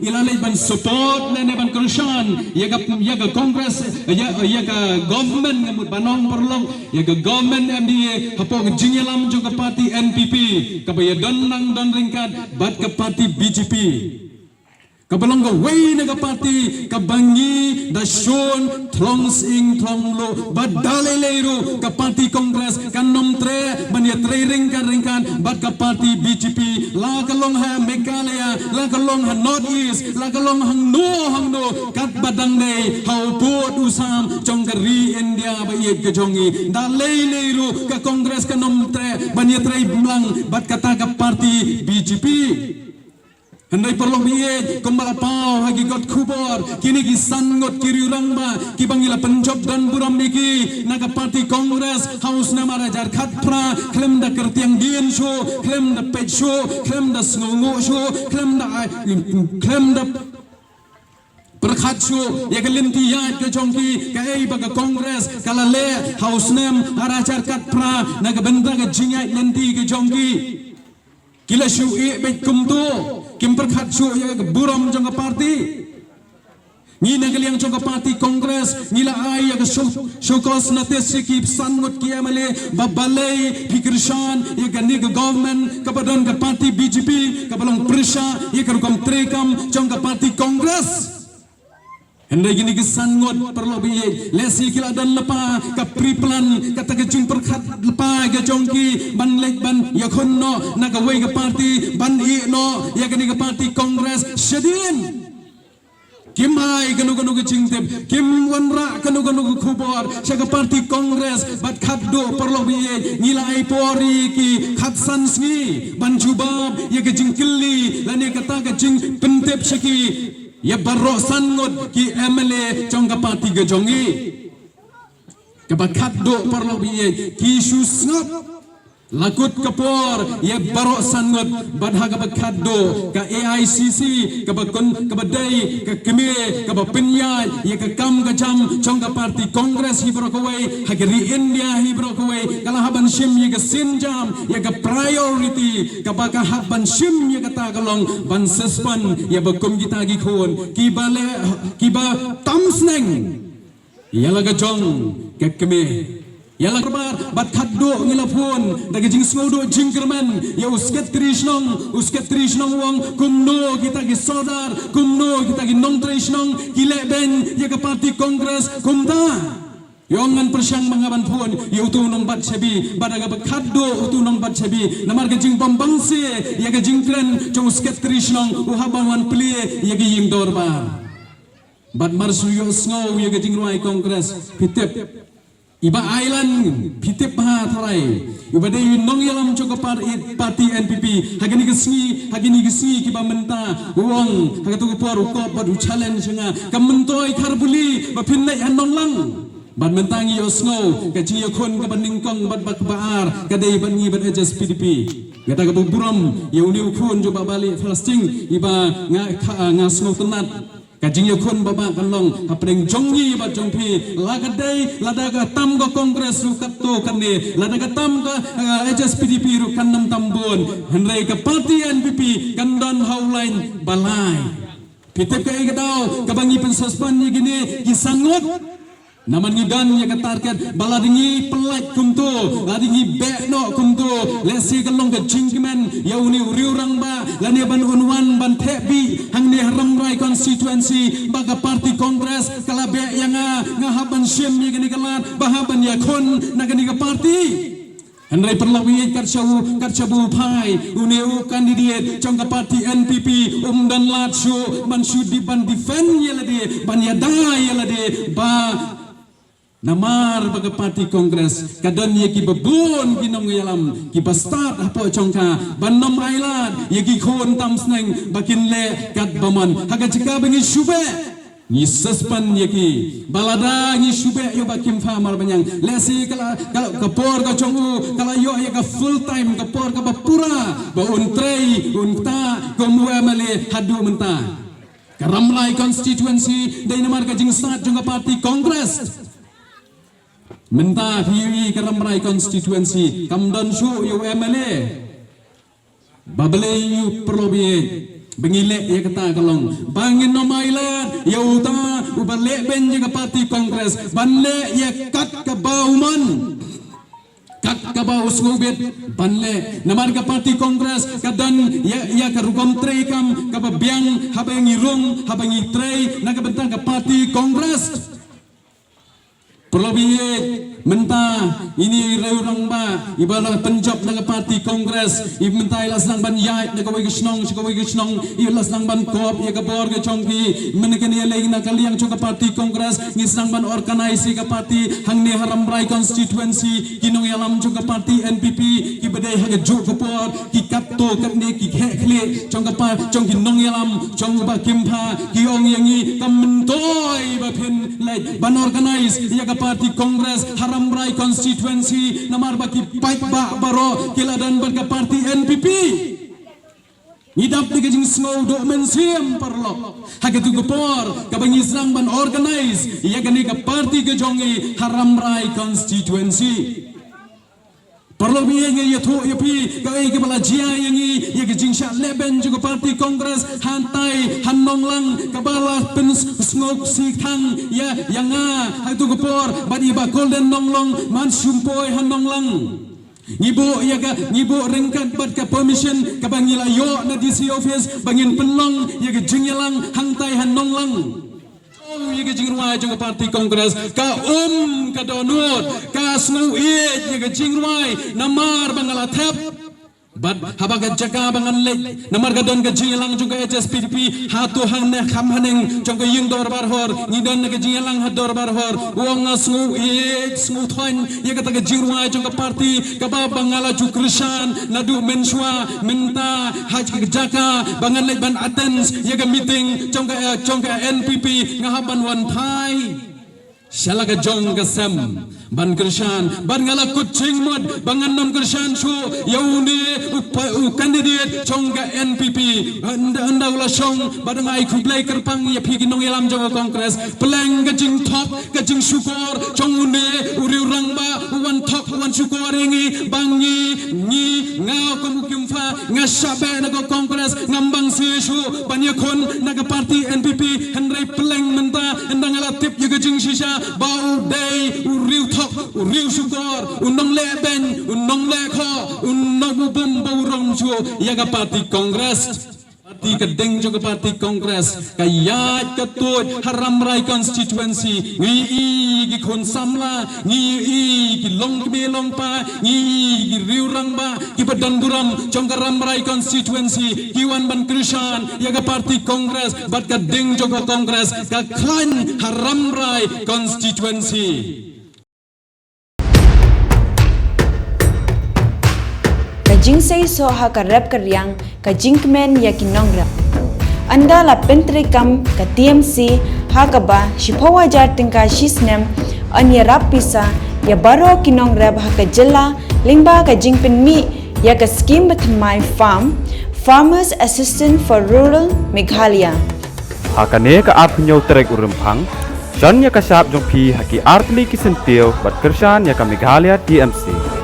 ilalay ban support na ban Krishan yaga Congress yaga government ngamut banong perlong yaga government MDA hapong jinyalam juga parti NPP kabaya donang don ringkat bat ke parti BJP kabalong ga way naga parti kabangi dasyon thlong sing thlong lo badale leiro ka parti Congress kanom tre bania tre ringkan bat ka parti BJP la kalong ha Meghalaya la kalong ha North East la kalong hang no kat badang nei hau put usam jongkari India ba ye ke jongi dale leiro ka Congress kanom tre bania tre blang bat kata ka parti BJP Handai perlu biye kembali pau hagi got kubor kini kisan got kiri rangba kibangila penjob dan buram niki naga parti Kongres House nama rajar khatpra klem da kertiang dien show klem da pet show klem da sngongo show klem da perkhat show ya kelinti ya ke jongki kai baga Kongres kala le House name rajar khatpra naga benda ke jingai nanti ke jongki kila show e bet kumto kim perkhat show ya buram jongka parti ni nagaliang jongka parti Kongres nila ay ya showcase na tesiki sangot kiamale babalay Krishan ya gani government kapadon ka parti BJP kabalong Prisha ya karukom trekam jongka parti Kongres Hendai gini kesangot perlu biye lesi kila dan lepa ka priplan kata kejing perkhat lepa ke jongki ban lek ban ya khonno naga wei ke parti ban i no ya gini ke parti Kongres sedin kim hai kanu kejing tep kim wanra kanu khubor saka parti Kongres bat khaddo perlu biye ngilai pori ki khatsan sngi ban jubab ya kejing kili lani kata kejing pentep seki ya barok sangot ki MLA jongka parti gejongi kebakat do perlu biye ki susngap lakut kapor ya barok sangot badha kebakat do ka AICC kebakon kebadai ke keme kebapenyai ya ke kam kejam jongka parti Kongres hibrokawai hageri India hibrokawai kala haban shim ya ke sinjam ya ke priority kabaka haban shim ya kata kalong ban suspend ya bakum kita gi khon kiba tamsneng ya laga jong ke keme Yalah kerbar bat khaddo ngilapun dagi jing sngodo jingkerman ya usket trishnong wong kumno kita gi sodar kumno kita gi nong trishnong kile ben ya ke parti Kongres kumta yongan persyang mangaban pun ya utu nong bat sebi badaga bat khaddo utu nong bat sebi namar ge jing pambangse ya ge jingkren jong usket trishnong uhabanwan plie ya gi ying dorbar bat marsuyo sngo ya ge jing ruai Kongres pitep Iba island pitip bah tharai iba dei nong yalam choka parti NPP hagini gesni kiba menta wong hagatu por ko badu challenge nga kamentoi kharbuli ba phinnai anong lang ban mentangi osno ka ji khon ka baning kong bat baar ka dei ban ngi ban adjust PDP gata ka buram yeuni khon jo babali Palestine iba nga sno tenat Kajing yakun baba kalong apeng jongi ba jongpi lagadai ladaga tam go Kongres ru katto kanne ladaga tam go HSPDP ru kannam tambon henrei ka parti NPP kandon hauline balai pitep ka igadau kabangi pensaspan ni gini kisangot naman ngidan ya ka target baladingi pelak kumto ladingi bekno kumto lesi kalong ke jingmen yauni uriurang ba lani ban unwan ban tebi hangni haramrai constituency baga parti Kongres kala be yang ngahaban shim ni gani kalat bahaban ya khon nagani ka parti Andai perlawi karcabu pai uneu kandidat jongka parti NPP dan latsu ban sudi ban defend yalade ban yada yalade ba namar baga parti Kongres kadon ye ki babon kinong yalam ki start apo jongka ban nom ailat ye ki khon tam sneng bakin le kat baman haga jika bengi shube ni suspend ye ki balada ni shube yo bakim famar banyang lesi kala kapor ka chongu kala yo ye ka full time kapor ka bapura ba untrei unta komu amale hadu menta karamlai constituency dai namar ka jing start jongka parti Kongres Menta PUI Karamrai constituency Kamdan Shu yu MLA Babale yu perlobi Bengilek ya kata kalong bangin nomailan ya uta ubale ben jaga parti kongres banle ya kat ka bauman kat ka bau snubet banle namar ka parti kongres kadan ya ka rugam trekam ka babyang habang irong habang itrei na ka bentang ka parti kongres Perlobiye mentah ini reurang ba ibalah penjab naga parti kongres i mentah ilas nang ban yai naga wei gisnong ilas nang ban kop ya kabor ke chongki menekan ia lagi nak kaliang chong parti kongres ngis nang ban organize ka parti hangni haram rai constituency kinong yalam chong parti NPP ki bedai haga juk kapor ki kapto kapne ki khekhle chong pa chong kinong yalam chong ba kimpha ki ong yangi kammentoi ba phin lai ban organize ya parti kongres haram rai constituency namar baki paik ba baro kiladan berka parti NPP idap de jing snow do men siam parlo hagatu gopor kabang islang ban organize ya gani ka parti ke jongi haram rai constituency Perlu biaya ya tu ya pi kau ke bala jia yang ya ke jingsha leben juga parti kongres hantai hanonglang kabala pen snok sikang ya yang itu gopor badi ba golden nonglong man sumpoi hanonglang Ngibu ya ka ngibu ringkat bat ka permission ka bangila yo na DC office bangin penlong ya ke jingyalang hantai hanonglang ya ke jingruai juga parti kongres ka ka donut ka snu ya ke jingruai namar bangala tap Bad habaga jaga bangan lek namar gadon ka jingelang juga HSPDP hatu hang ne kham haneng jong ka yung dor bar hor ngidon ka jingelang ha dor bar hor wong ngasngu snu thon ye ka ta jirwa jong ka parti ka ba bangala ju krishan nadu menswa menta haj ka jaga bangan lek ban attends ye ka meeting jong ka NPP ngahaban wan thai Shala ka jong ka sem ban krishan ban ngala kucing mod bangan nam krishan su yauni candidate jong ka NPP anda ula song badang ai kublai kerpang ya pigi nong yalam jong kongres peleng ka jing thok ka jing sukor jong une uri urang ba wan thok wan sukor ingi bangi ni ngao kamukim fa ngasabe na ko kongres ngambang sisu banyakon na ka parti NPP henry peleng menta endang ala tip ya ka jing shisha bau day uriu thok uriu sukor unong leben unong lekho unong bum bau rong chu ya ka parti kongres parti kedeng juga parti kongres kayat ketut haram rai constituency ngi gi khon samla ngi gi long ke long pa ngi gi riu rang ba ki badan buram jong haram rai constituency ki wan ban krishan ya ka parti kongres bat kedeng juga kongres ka klan haram rai constituency Kajing say so ha ka rap karyang kajing men ya kinong rap. Anda la pentre kam ka TMC ha ka ba shipawa jar tingka shisnem anya rap pisa ya baro kinong rap ha ka jela lingba kajing pen mi ya ka scheme with my farm Farmers Assistant for Rural Meghalaya. Ha ka ne ka ap nyaw trek urumphang John ya ka sap jong phi ha ki artli ki sentil bat kershan ya ka Meghalaya TMC.